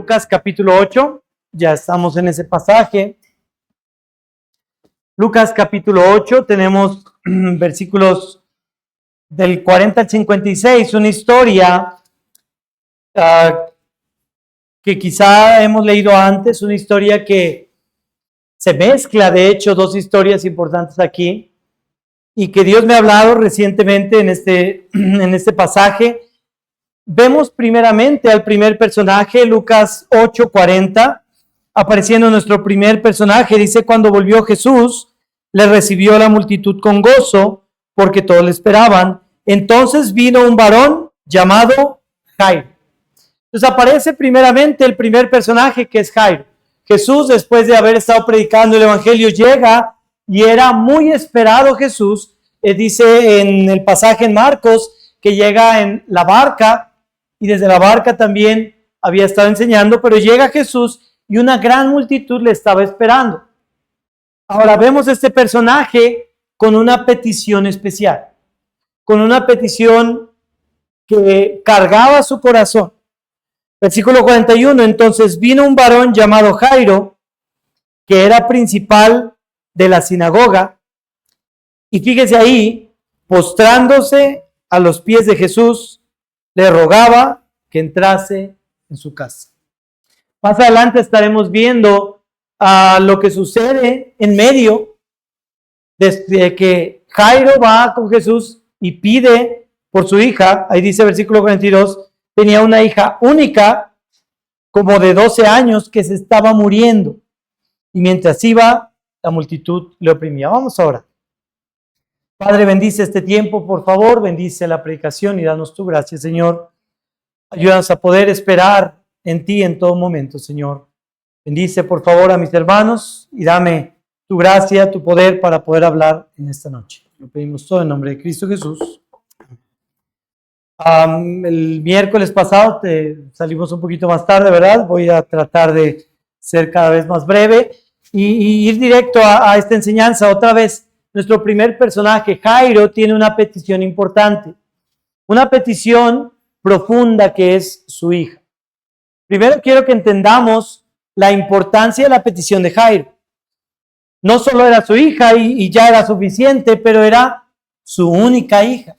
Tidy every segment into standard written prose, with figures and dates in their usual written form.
Lucas capítulo 8, ya estamos en ese pasaje. Lucas capítulo 8, tenemos versículos del 40 al 56, una historia que quizá hemos leído antes, una historia que se mezcla, de hecho, dos historias importantes aquí, y que Dios me ha hablado recientemente en este pasaje. Vemos primeramente al primer personaje, Lucas 8:40, apareciendo nuestro primer personaje. Dice: cuando volvió Jesús, le recibió la multitud con gozo, porque todos le esperaban. Entonces vino un varón llamado Jairo. Entonces aparece primeramente el primer personaje, que es Jairo. Jesús, después de haber estado predicando el evangelio, llega y era muy esperado Jesús. Dice en el pasaje en Marcos que llega en la barca, y desde la barca también había estado enseñando, pero llega Jesús y una gran multitud le estaba esperando. Ahora vemos este personaje con una petición especial, con una petición que cargaba su corazón. Versículo 41, entonces vino un varón llamado Jairo, que era principal de la sinagoga, y fíjese ahí, postrándose a los pies de Jesús, le rogaba que entrase en su casa. Más adelante estaremos viendo lo que sucede en medio, desde que Jairo va con Jesús y pide por su hija. Ahí dice versículo 42, tenía una hija única, como de 12 años, que se estaba muriendo. Y mientras iba, la multitud le oprimía. Vamos ahora. Padre, bendice este tiempo, por favor, bendice la predicación y danos tu gracia, Señor. Ayúdanos a poder esperar en ti en todo momento, Señor. Bendice, por favor, a mis hermanos y dame tu gracia, tu poder para poder hablar en esta noche. Lo pedimos todo en nombre de Cristo Jesús. El miércoles pasado salimos un poquito más tarde, ¿verdad? Voy a tratar de ser cada vez más breve y ir directo a esta enseñanza. Otra vez, nuestro primer personaje, Jairo, tiene una petición importante, una petición profunda, que es su hija. Primero quiero que entendamos la importancia de la petición de Jairo. No solo era su hija y ya era suficiente, pero era su única hija.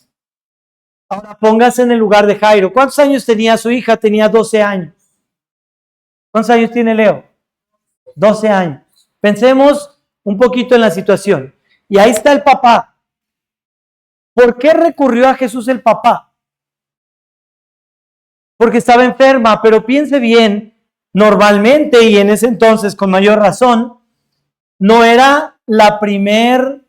Ahora póngase en el lugar de Jairo. ¿Cuántos años tenía su hija? Tenía 12 años. ¿Cuántos años tiene Leo? 12 años. Pensemos un poquito en la situación. Y ahí está el papá. ¿Por qué recurrió a Jesús el papá? Porque estaba enferma, pero piense bien, normalmente y en ese entonces con mayor razón, no era la primer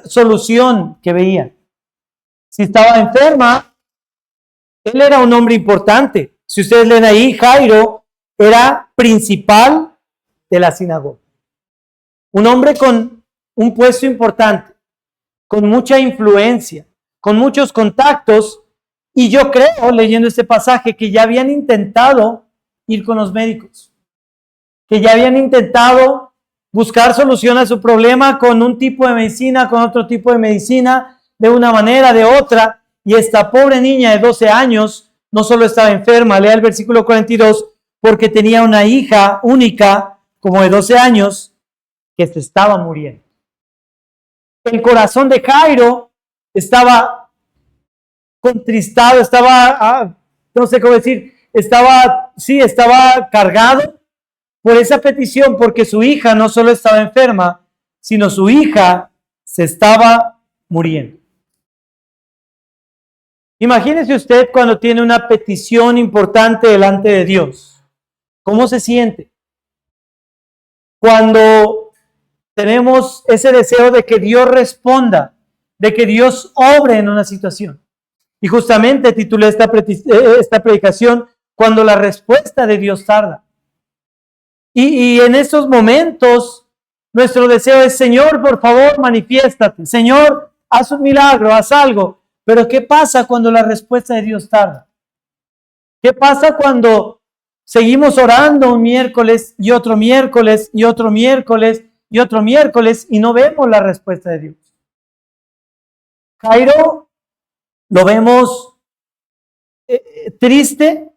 solución que veía. Si estaba enferma, él era un hombre importante. Si ustedes leen ahí, Jairo era principal de la sinagoga. Un hombre con un puesto importante, con mucha influencia, con muchos contactos, y yo creo, leyendo este pasaje, que ya habían intentado ir con los médicos, que ya habían intentado buscar solución a su problema con un tipo de medicina, con otro tipo de medicina, de una manera, de otra, y esta pobre niña de 12 años no solo estaba enferma, lea el versículo 42, porque tenía una hija única, como de 12 años, que se estaba muriendo. El corazón de Jairo estaba contristado, estaba, no sé cómo decir, estaba cargado por esa petición, porque su hija no solo estaba enferma, sino su hija se estaba muriendo. Imagínese usted cuando tiene una petición importante delante de Dios. ¿Cómo se siente? Cuando tenemos ese deseo de que Dios responda, de que Dios obre en una situación. Y justamente titulé esta predicación, cuando la respuesta de Dios tarda. Y en estos momentos, nuestro deseo es: Señor, por favor, manifiéstate. Señor, haz un milagro, haz algo. Pero ¿qué pasa cuando la respuesta de Dios tarda? ¿Qué pasa cuando seguimos orando un miércoles y otro miércoles y otro miércoles y otro miércoles y no vemos la respuesta de Dios? Jairo lo vemos triste,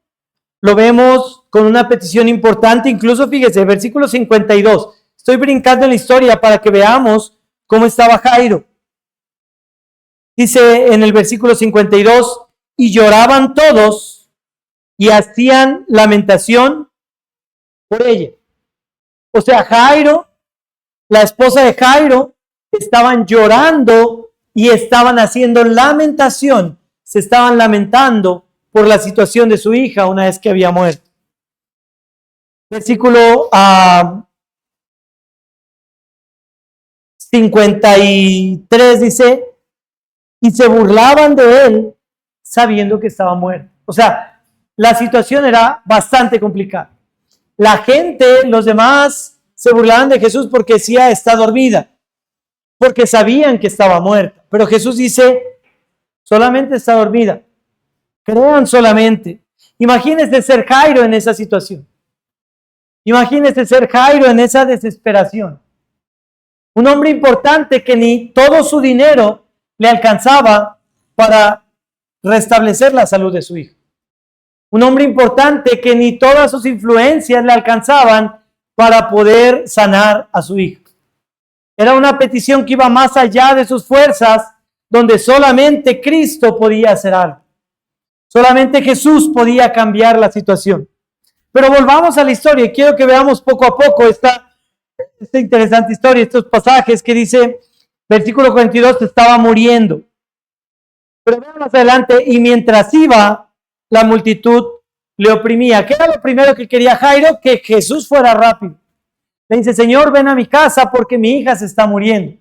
lo vemos con una petición importante, incluso fíjese, versículo 52. Estoy brincando en la historia para que veamos cómo estaba Jairo. Dice en el versículo 52, y lloraban todos y hacían lamentación por ella. O sea, Jairo, la esposa de Jairo, estaban llorando y estaban haciendo lamentación, se estaban lamentando por la situación de su hija una vez que había muerto. Versículo 53 dice, y se burlaban de él sabiendo que estaba muerto. O sea, la situación era bastante complicada. La gente, los demás, se burlaban de Jesús porque decía, está dormida, porque sabían que estaba muerta. Pero Jesús dice, solamente está dormida. Crean solamente. Imagínense ser Jairo en esa situación. Imagínense ser Jairo en esa desesperación. Un hombre importante que ni todo su dinero le alcanzaba para restablecer la salud de su hijo. Un hombre importante que ni todas sus influencias le alcanzaban para poder sanar a su hijo. Era una petición que iba más allá de sus fuerzas, donde solamente Cristo podía hacer algo. Solamente Jesús podía cambiar la situación. Pero volvamos a la historia y quiero que veamos poco a poco esta interesante historia, estos pasajes que dice, versículo 42, estaba muriendo. Pero vean más adelante, y mientras iba, la multitud le oprimía. ¿Qué era lo primero que quería Jairo? Que Jesús fuera rápido. Le dice, Señor, ven a mi casa porque mi hija se está muriendo.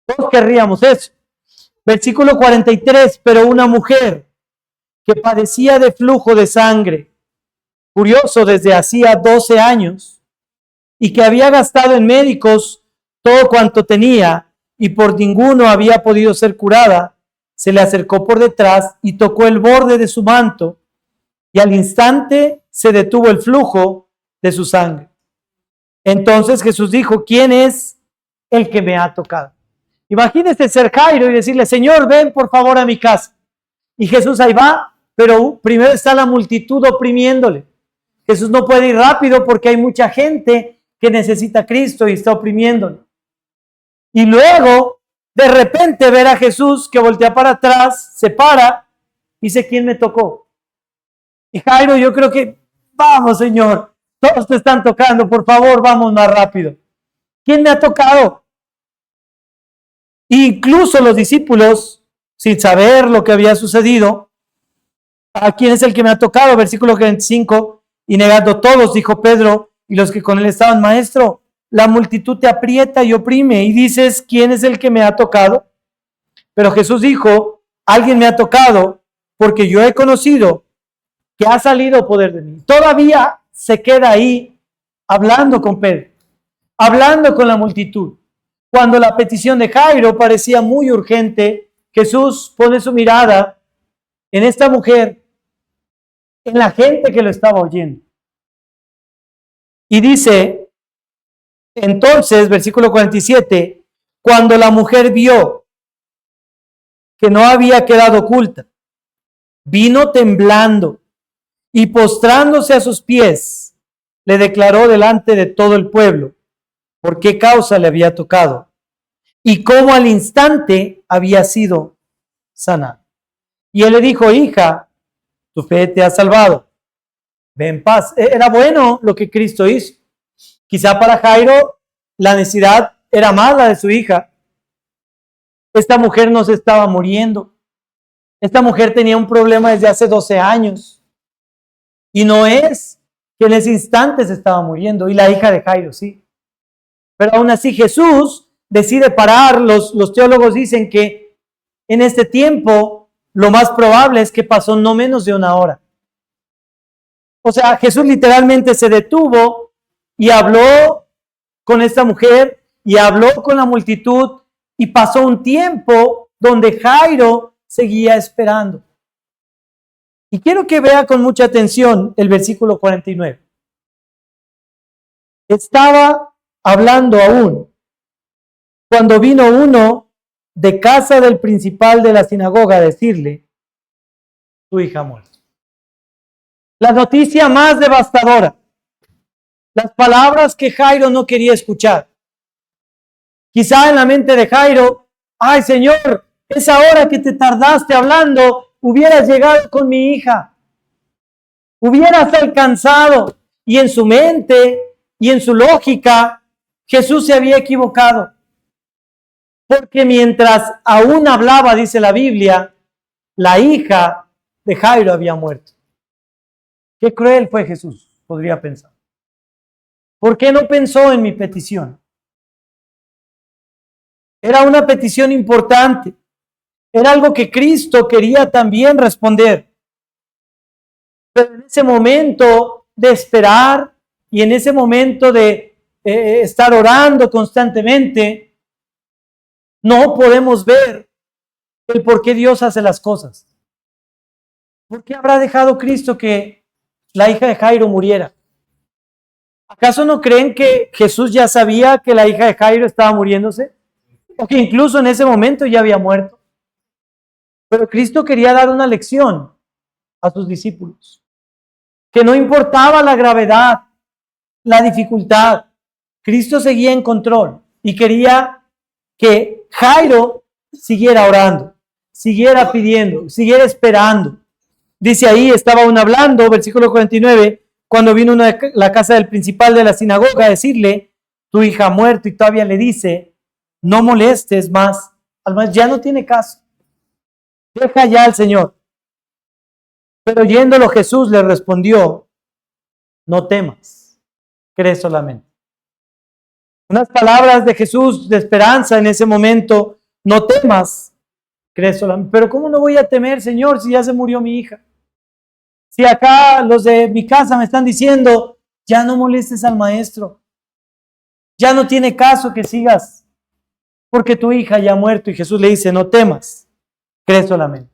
Todos querríamos eso. Versículo 43, pero una mujer que padecía de flujo de sangre, curioso desde hacía 12 años, y que había gastado en médicos todo cuanto tenía, y por ninguno había podido ser curada, se le acercó por detrás y tocó el borde de su manto, y al instante se detuvo el flujo de su sangre. Entonces Jesús dijo, ¿quién es el que me ha tocado? Imagínese ser Jairo y decirle, Señor, ven por favor a mi casa. Y Jesús ahí va, pero primero está la multitud oprimiéndole. Jesús no puede ir rápido porque hay mucha gente que necesita a Cristo y está oprimiéndole. Y luego, de repente, ver a Jesús que voltea para atrás, se para, y dice, ¿quién me tocó? Y Jairo, yo creo que, vamos, Señor, todos te están tocando, por favor, vamos más rápido. ¿Quién me ha tocado? Incluso los discípulos, sin saber lo que había sucedido, ¿a quién es el que me ha tocado? Versículo 25, y negando todos, dijo Pedro, y los que con él estaban, Maestro, la multitud te aprieta y oprime, y dices, ¿quién es el que me ha tocado? Pero Jesús dijo, alguien me ha tocado, porque yo he conocido que ha salido poder de mí. Todavía se queda ahí hablando con Pedro, hablando con la multitud. Cuando la petición de Jairo parecía muy urgente, Jesús pone su mirada en esta mujer, en la gente que lo estaba oyendo. Y dice, entonces, versículo 47, cuando la mujer vio que no había quedado oculta, vino temblando y postrándose a sus pies, le declaró delante de todo el pueblo por qué causa le había tocado y cómo al instante había sido sanada. Y él le dijo, hija, tu fe te ha salvado, ve en paz. Era bueno lo que Cristo hizo. Quizá para Jairo la necesidad era más la de su hija. Esta mujer no se estaba muriendo. Esta mujer tenía un problema desde hace 12 años. Y no es que en ese instante se estaba muriendo. Y la hija de Jairo, sí. Pero aún así Jesús decide parar. Los teólogos dicen que en este tiempo lo más probable es que pasó no menos de una hora. O sea, Jesús literalmente se detuvo y habló con esta mujer y habló con la multitud y pasó un tiempo donde Jairo seguía esperando. Y quiero que vea con mucha atención el versículo 49. Estaba hablando aún cuando vino uno de casa del principal de la sinagoga a decirle, tu hija ha muerto. La noticia más devastadora. Las palabras que Jairo no quería escuchar. Quizá en la mente de Jairo, ay Señor, esa hora que te tardaste hablando, hubieras llegado con mi hija. Hubieras alcanzado. Y en su mente y en su lógica, Jesús se había equivocado. Porque mientras aún hablaba, dice la Biblia, la hija de Jairo había muerto. Qué cruel fue Jesús, podría pensar. ¿Por qué no pensó en mi petición? Era una petición importante. Era algo que Cristo quería también responder. Pero en ese momento de esperar y en ese momento de estar orando constantemente, no podemos ver el por qué Dios hace las cosas. ¿Por qué habrá dejado Cristo que la hija de Jairo muriera? ¿Acaso no creen que Jesús ya sabía que la hija de Jairo estaba muriéndose? O que incluso en ese momento ya había muerto. Pero Cristo quería dar una lección a sus discípulos. Que no importaba la gravedad, la dificultad. Cristo seguía en control y quería que Jairo siguiera orando, siguiera pidiendo, siguiera esperando. Dice ahí, estaba aún hablando, versículo 49, cuando vino a la casa del principal de la sinagoga a decirle, tu hija ha muerto, y todavía le dice, no molestes más. Además, ya no tiene caso. Deja ya al Señor. Pero oyéndolo Jesús le respondió, no temas, cree solamente. Unas palabras de Jesús de esperanza en ese momento, no temas, cree solamente. Pero ¿cómo no voy a temer, Señor, si ya se murió mi hija? Si acá los de mi casa me están diciendo, ya no molestes al maestro, ya no tiene caso que sigas, porque tu hija ya ha muerto. Y Jesús le dice, no temas, cree solamente.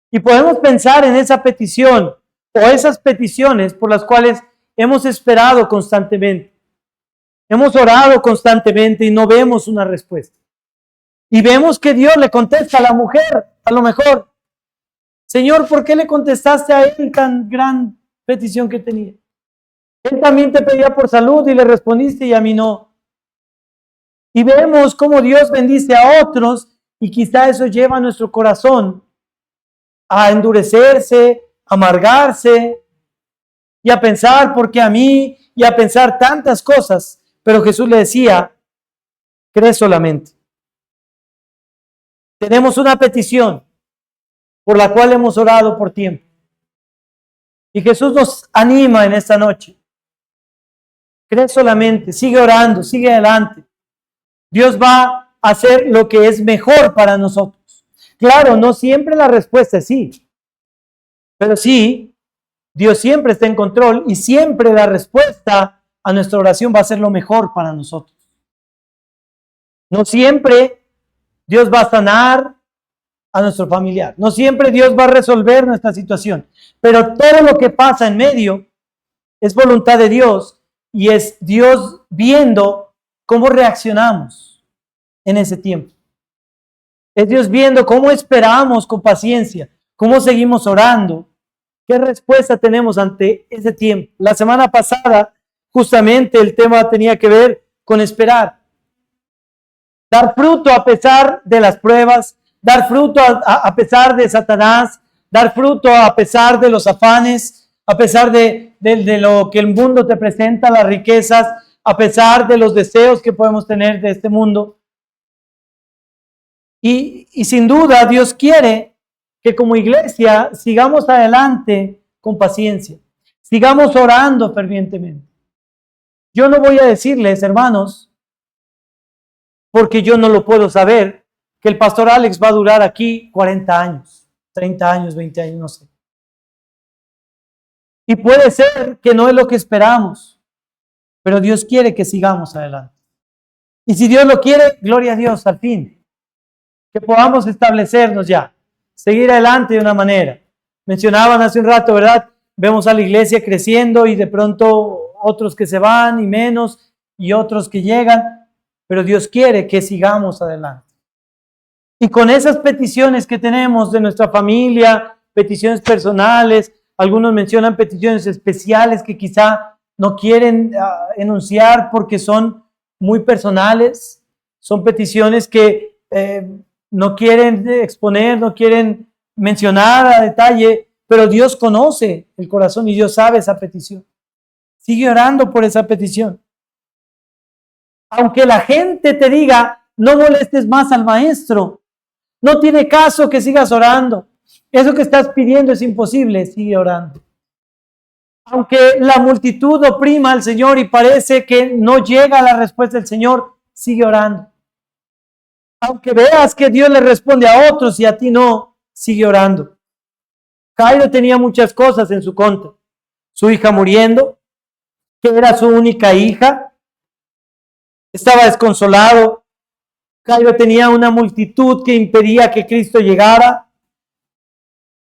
Y podemos pensar en esa petición o esas peticiones por las cuales hemos esperado constantemente. Hemos orado constantemente y no vemos una respuesta. Y vemos que Dios le contesta a la mujer, a lo mejor, Señor, ¿por qué le contestaste a él tan gran petición que tenía? Él también te pedía por salud y le respondiste y a mí no. Y vemos cómo Dios bendice a otros y quizá eso lleva a nuestro corazón a endurecerse, a amargarse y a pensar, ¿por qué a mí? Y a pensar tantas cosas. Pero Jesús le decía, cree solamente. Tenemos una petición por la cual hemos orado por tiempo. Y Jesús nos anima en esta noche. Cree solamente, sigue orando, sigue adelante. Dios va a hacer lo que es mejor para nosotros. Claro, no siempre la respuesta es sí. Pero sí, Dios siempre está en control y siempre la respuesta a nuestra oración va a ser lo mejor para nosotros. No siempre Dios va a sanar a nuestro familiar. No siempre Dios va a resolver nuestra situación. Pero todo lo que pasa en medio es voluntad de Dios y es Dios viendo cómo reaccionamos en ese tiempo. Es Dios viendo cómo esperamos con paciencia, cómo seguimos orando, qué respuesta tenemos ante ese tiempo. La semana pasada, justamente el tema tenía que ver con esperar. Dar fruto a pesar de las pruebas, dar fruto a pesar de Satanás, dar fruto a pesar de los afanes, a pesar de lo que el mundo te presenta, las riquezas, a pesar de los deseos que podemos tener de este mundo. Y sin duda Dios quiere que como iglesia sigamos adelante con paciencia, sigamos orando fervientemente. Yo no voy a decirles, hermanos, porque yo no lo puedo saber, que el pastor Alex va a durar aquí 40 años, 30 años, 20 años, no sé. Y puede ser que no es lo que esperamos, pero Dios quiere que sigamos adelante. Y si Dios lo quiere, gloria a Dios, al fin, que podamos establecernos ya, seguir adelante de una manera. Mencionaban hace un rato, ¿verdad? Vemos a la iglesia creciendo y de pronto otros que se van y menos y otros que llegan, pero Dios quiere que sigamos adelante. Y con esas peticiones que tenemos de nuestra familia, peticiones personales, Algunos mencionan peticiones especiales que quizá no quieren enunciar porque son muy personales. Son peticiones que no quieren exponer, no quieren mencionar a detalle, pero Dios conoce el corazón y Dios sabe esa petición. Sigue orando por esa petición. Aunque la gente te diga, no molestes más al maestro, no tiene caso que sigas orando. Eso que estás pidiendo es imposible, sigue orando. Aunque la multitud oprima al Señor y parece que no llega la respuesta del Señor, sigue orando. Aunque veas que Dios le responde a otros y a ti no, sigue orando. Jairo tenía muchas cosas en su contra. Su hija muriendo, que era su única hija, estaba desconsolado. Jairo tenía una multitud que impedía que Cristo llegara.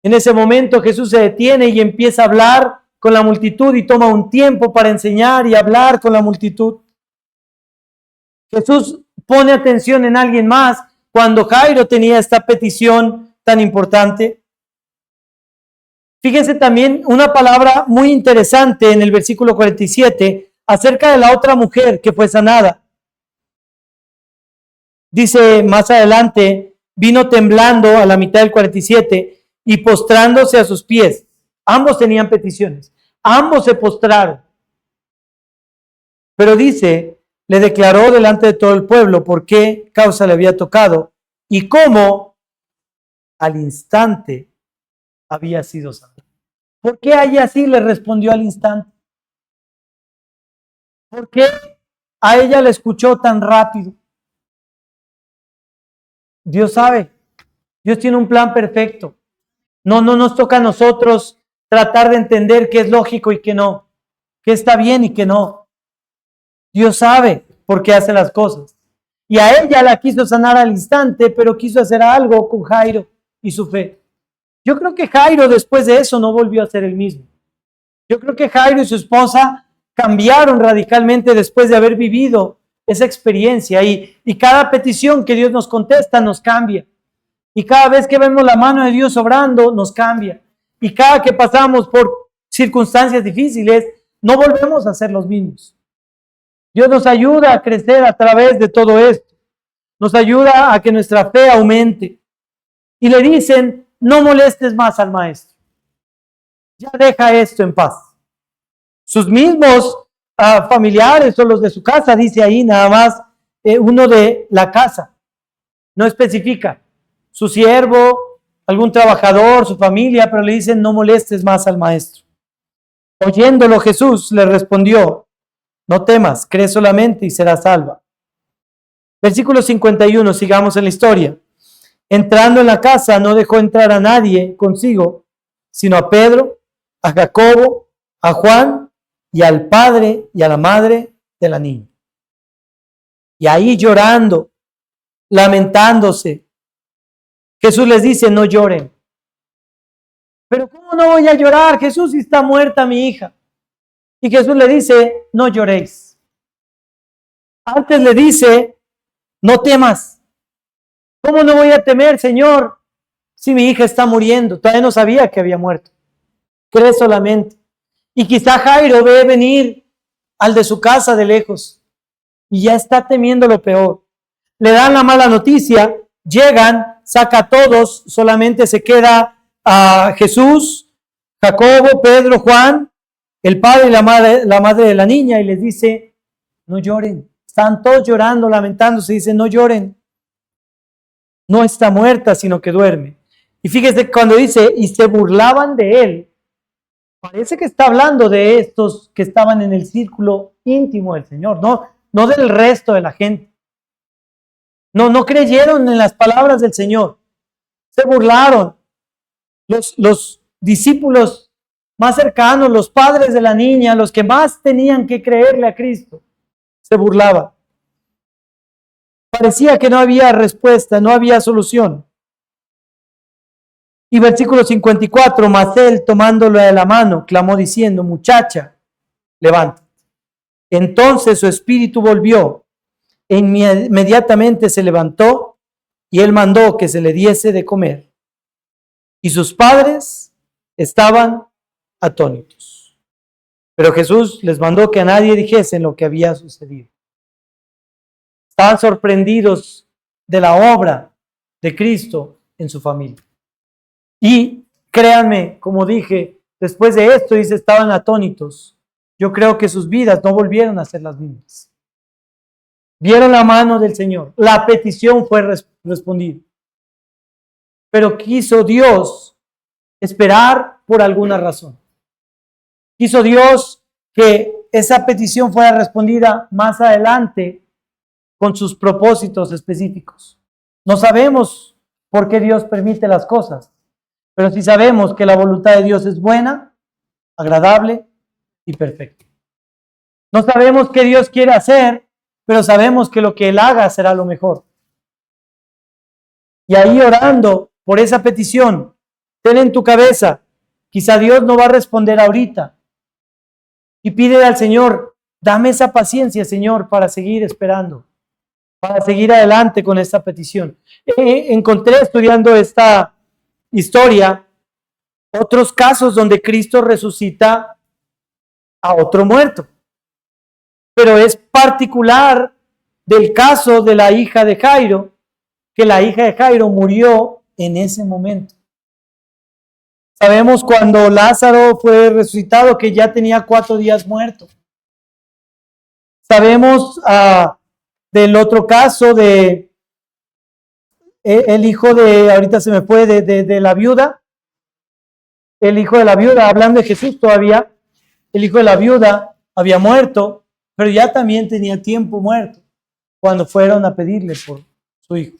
En ese momento Jesús se detiene y empieza a hablar con la multitud y toma un tiempo para enseñar y hablar con la multitud. Jesús pone atención en alguien más cuando Jairo tenía esta petición tan importante. Fíjense también una palabra muy interesante en el versículo 47 acerca de la otra mujer que fue sanada. Dice más adelante, vino temblando a la mitad del 47 y postrándose a sus pies. Ambos tenían peticiones, ambos se postraron. Pero dice, le declaró delante de todo el pueblo por qué causa le había tocado y cómo al instante había sido sanado. ¿Por qué ella así le respondió al instante? ¿Por qué a ella le escuchó tan rápido? Dios sabe, Dios tiene un plan perfecto. No nos toca a nosotros tratar de entender qué es lógico y qué no, qué está bien y qué no. Dios sabe por qué hace las cosas. Y a ella la quiso sanar al instante, pero quiso hacer algo con Jairo y su fe. Yo creo que Jairo después de eso no volvió a ser el mismo. Yo creo que Jairo y su esposa cambiaron radicalmente después de haber vivido esa experiencia y cada petición que Dios nos contesta nos cambia. Y cada vez que vemos la mano de Dios obrando, nos cambia. Y cada que pasamos por circunstancias difíciles, no volvemos a ser los mismos. Dios nos ayuda a crecer a través de todo esto. Nos ayuda a que nuestra fe aumente. Y le dicen, no molestes más al maestro. Ya deja esto en paz. Sus mismos familiares o los de su casa, dice ahí nada más uno de la casa. No especifica. Su siervo, algún trabajador, su familia, pero le dicen, no molestes más al maestro. Oyéndolo Jesús le respondió, no temas, cree solamente y serás salva. Versículo 51, sigamos en la historia. Entrando en la casa, no dejó entrar a nadie consigo, sino a Pedro, a Jacobo, a Juan y al padre y a la madre de la niña. Y ahí llorando, lamentándose, Jesús les dice, no lloren. Pero ¿cómo no voy a llorar? Jesús, si está muerta mi hija. Y Jesús le dice, no lloréis. Antes le dice, no temas. ¿Cómo no voy a temer, Señor, si mi hija está muriendo? Todavía no sabía que había muerto. Cree solamente. Y quizá Jairo ve venir al de su casa de lejos y ya está temiendo lo peor. Le dan la mala noticia, llegan, saca a todos, solamente se queda a Jesús, Jacobo, Pedro, Juan, el padre y la madre de la niña, y les dice, no lloren. Están todos llorando, lamentándose, dice, no lloren. No está muerta, sino que duerme. Y fíjese cuando dice, y se burlaban de él, parece que está hablando de estos que estaban en el círculo íntimo del Señor, no del resto de la gente. No creyeron en las palabras del Señor. Se burlaron. Los discípulos más cercanos, los padres de la niña, los que más tenían que creerle a Cristo, se burlaban. Parecía que no había respuesta, no había solución. Y versículo 54, mas él tomándolo de la mano, clamó diciendo, muchacha, levántate. Entonces su espíritu volvió, e inmediatamente se levantó, y él mandó que se le diese de comer. Y sus padres estaban atónitos. Pero Jesús les mandó que a nadie dijesen lo que había sucedido. Estaban sorprendidos de la obra de Cristo en su familia. Y créanme, como dije, después de esto, dice, estaban atónitos. Yo creo que sus vidas no volvieron a ser las mismas. Vieron la mano del Señor. La petición fue respondida. Pero quiso Dios esperar por alguna razón. Quiso Dios que esa petición fuera respondida más adelante con sus propósitos específicos. No sabemos por qué Dios permite las cosas, pero sí sabemos que la voluntad de Dios es buena, agradable y perfecta. No sabemos qué Dios quiere hacer, pero sabemos que lo que Él haga será lo mejor. Y ahí orando por esa petición, ten en tu cabeza, quizá Dios no va a responder ahorita. Y pídele al Señor, dame esa paciencia, Señor, para seguir esperando, para seguir adelante con esta petición. Encontré estudiando esta historia otros casos donde Cristo resucita a otro muerto. Pero es particular del caso de la hija de Jairo, que la hija de Jairo murió en ese momento. Sabemos cuando Lázaro fue resucitado que ya tenía 4 días muerto. Sabemos del otro caso de el hijo de, ahorita se me fue, de la viuda. El hijo de la viuda, hablando de Jesús todavía, el hijo de la viuda había muerto, pero ya también tenía tiempo muerto cuando fueron a pedirle por su hijo.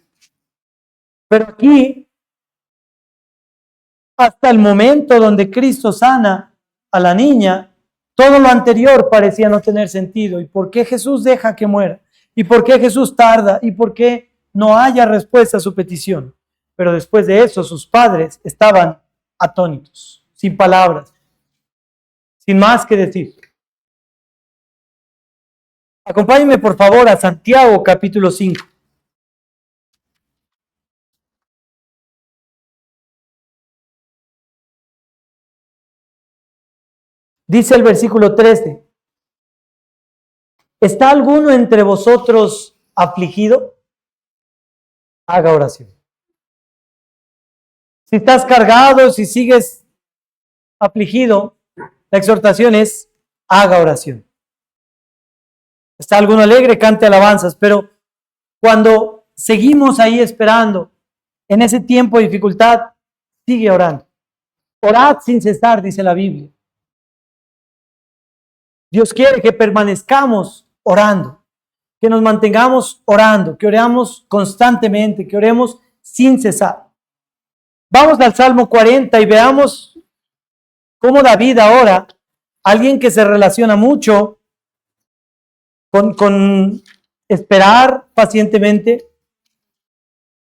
Pero aquí, hasta el momento donde Cristo sana a la niña, todo lo anterior parecía no tener sentido. ¿Y por qué Jesús deja que muera? ¿Y por qué Jesús tarda? ¿Y por qué no haya respuesta a su petición? Pero después de eso, sus padres estaban atónitos, sin palabras, sin más que decir. Acompáñenme por favor a Santiago capítulo 5. Dice el versículo 13, ¿está alguno entre vosotros afligido? Haga oración. Si estás cargado, si sigues afligido, la exhortación es, haga oración. ¿Está alguno alegre? Cante alabanzas. Pero cuando seguimos ahí esperando, en ese tiempo de dificultad, sigue orando. Orad sin cesar, dice la Biblia. Dios quiere que permanezcamos orando, que nos mantengamos orando, que oremos constantemente, que oremos sin cesar. Vamos al Salmo 40 y veamos cómo David ahora, alguien que se relaciona mucho con esperar pacientemente,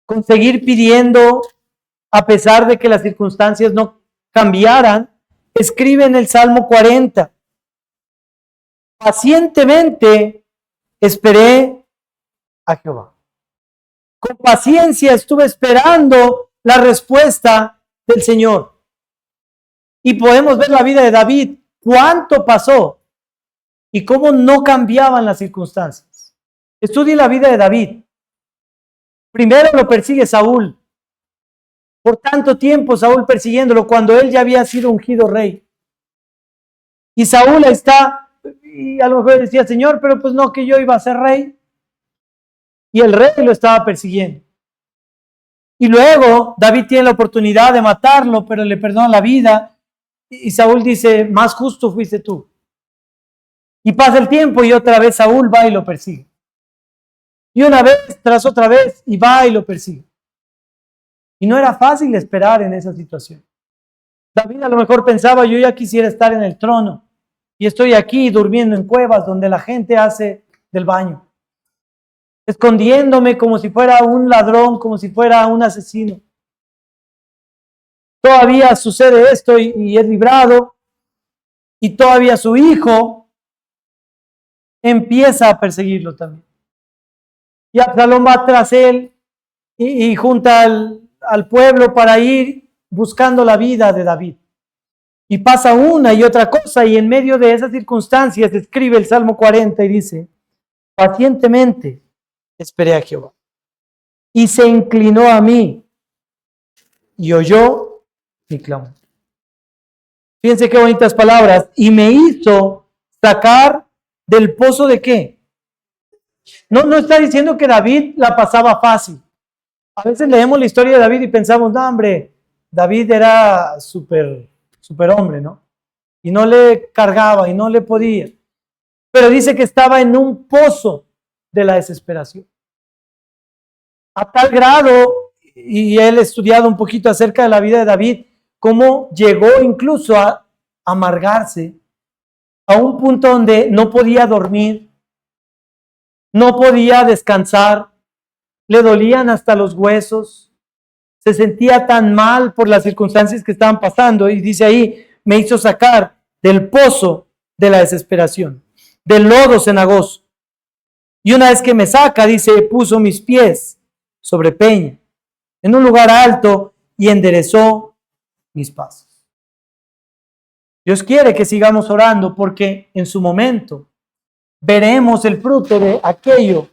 con seguir pidiendo a pesar de que las circunstancias no cambiaran, escribe en el Salmo 40. Pacientemente esperé a Jehová. Con paciencia estuve esperando la respuesta del Señor. Y podemos ver la vida de David, cuánto pasó y cómo no cambiaban las circunstancias. Estudie la vida de David. Primero lo persigue Saúl. Por tanto tiempo Saúl persiguiéndolo cuando él ya había sido ungido rey. Y Saúl está, y a lo mejor decía, Señor, pero pues no, que yo iba a ser rey. Y el rey lo estaba persiguiendo. Y luego David tiene la oportunidad de matarlo, pero le perdona la vida. Y Saúl dice, más justo fuiste tú. Y pasa el tiempo y otra vez Saúl va y lo persigue. Y una vez tras otra vez y va y lo persigue. Y no era fácil esperar en esa situación. David a lo mejor pensaba, yo ya quisiera estar en el trono. Y estoy aquí durmiendo en cuevas donde la gente hace del baño. Escondiéndome como si fuera un ladrón, como si fuera un asesino. Todavía sucede esto y es librado. Y todavía su hijo empieza a perseguirlo también. Y Absalón va tras él y junta al pueblo para ir buscando la vida de David. Y pasa una y otra cosa, y en medio de esas circunstancias escribe el Salmo 40 y dice, pacientemente esperé a Jehová, y se inclinó a mí, y oyó mi clamor. Fíjense qué bonitas palabras, y me hizo sacar del pozo de qué. No está diciendo que David la pasaba fácil. A veces leemos la historia de David y pensamos, no, hombre, David era súper hombre, ¿no? Y no le cargaba y no le podía. Pero dice que estaba en un pozo de la desesperación. A tal grado, y él ha estudiado un poquito acerca de la vida de David, cómo llegó incluso a amargarse a un punto donde no podía dormir, no podía descansar, le dolían hasta los huesos, se sentía tan mal por las circunstancias que estaban pasando, y dice ahí, me hizo sacar del pozo de la desesperación, del lodo cenagoso. Y una vez que me saca, dice, puso mis pies sobre peña, en un lugar alto, y enderezó mis pasos. Dios quiere que sigamos orando porque en su momento veremos el fruto de aquello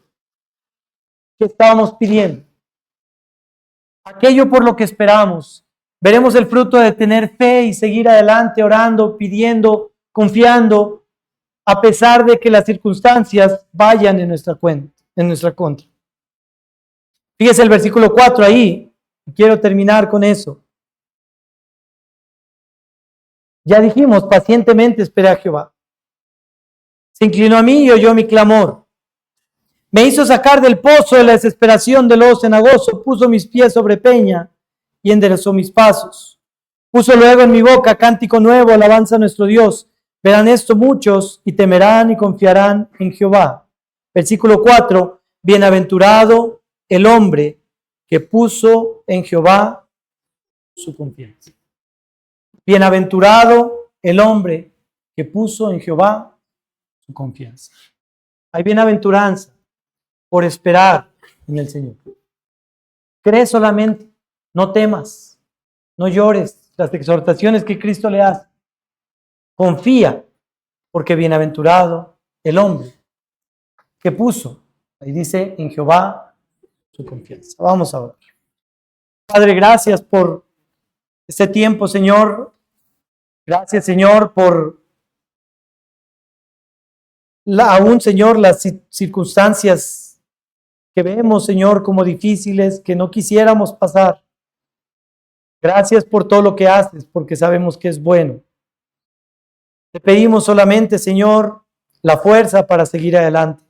que estábamos pidiendo, aquello por lo que esperamos. Veremos el fruto de tener fe y seguir adelante orando, pidiendo, confiando, a pesar de que las circunstancias vayan en nuestra contra. Fíjese el versículo 4 ahí, quiero terminar con eso. Ya dijimos, pacientemente esperé a Jehová. Se inclinó a mí y oyó mi clamor. Me hizo sacar del pozo de la desesperación del lodo cenagoso, puso mis pies sobre peña y enderezó mis pasos. Puso luego en mi boca cántico nuevo, alabanza a nuestro Dios. Verán esto muchos y temerán y confiarán en Jehová. Versículo 4, bienaventurado el hombre que puso en Jehová su confianza. Bienaventurado el hombre que puso en Jehová su confianza. Hay bienaventuranza por esperar en el Señor. Cree solamente, no temas, no llores las exhortaciones que Cristo le hace. Confía, porque bienaventurado el hombre que puso, ahí dice, en Jehová su confianza. Vamos a orar. Padre, gracias por este tiempo, Señor. Gracias, Señor, por aún, Señor, las circunstancias que vemos, Señor, como difíciles, que no quisiéramos pasar. Gracias por todo lo que haces, porque sabemos que es bueno. Te pedimos solamente, Señor, la fuerza para seguir adelante.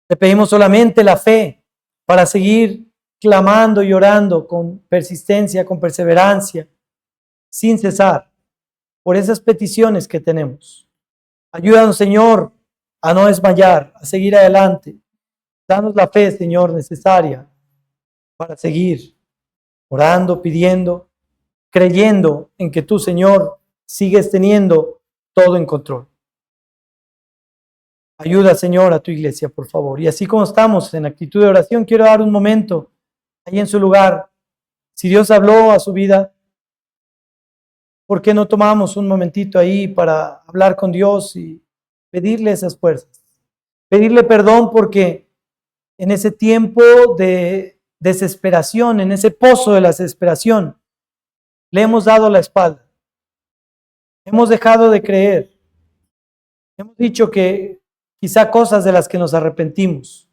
Te pedimos solamente la fe para seguir clamando y orando con persistencia, con perseverancia, sin cesar, por esas peticiones que tenemos. Ayúdanos, Señor, a no desmayar, a seguir adelante. Danos la fe, Señor, necesaria para seguir orando, pidiendo, creyendo en que tú, Señor, sigues teniendo todo en control. Ayuda, Señor, a tu iglesia, por favor. Y así como estamos en actitud de oración, quiero dar un momento ahí en su lugar. Si Dios habló a su vida, ¿por qué no tomamos un momentito ahí para hablar con Dios y pedirle esas fuerzas? Pedirle perdón porque en ese tiempo de desesperación, en ese pozo de la desesperación, le hemos dado la espalda. Hemos dejado de creer. Hemos dicho que quizá cosas de las que nos arrepentimos.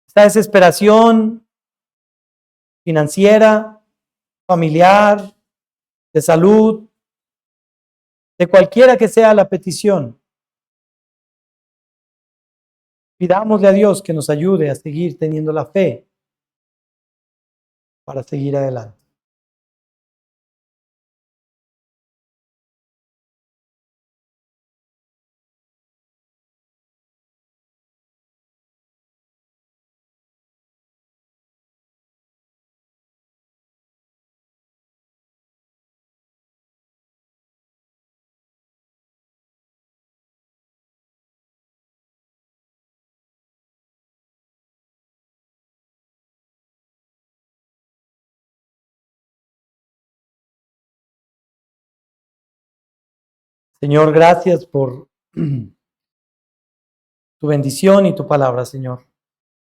Esta desesperación financiera, familiar, de salud, de cualquiera que sea la petición. Pidámosle a Dios que nos ayude a seguir teniendo la fe para seguir adelante. Señor, gracias por tu bendición y tu palabra, Señor.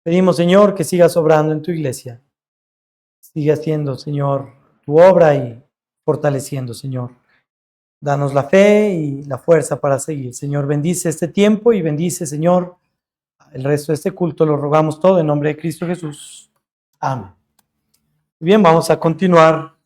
Pedimos, Señor, que sigas obrando en tu iglesia. Siga haciendo, Señor, tu obra y fortaleciendo, Señor. Danos la fe y la fuerza para seguir. Señor, bendice este tiempo y bendice, Señor, el resto de este culto. Lo rogamos todo en nombre de Cristo Jesús. Amén. Bien, vamos a continuar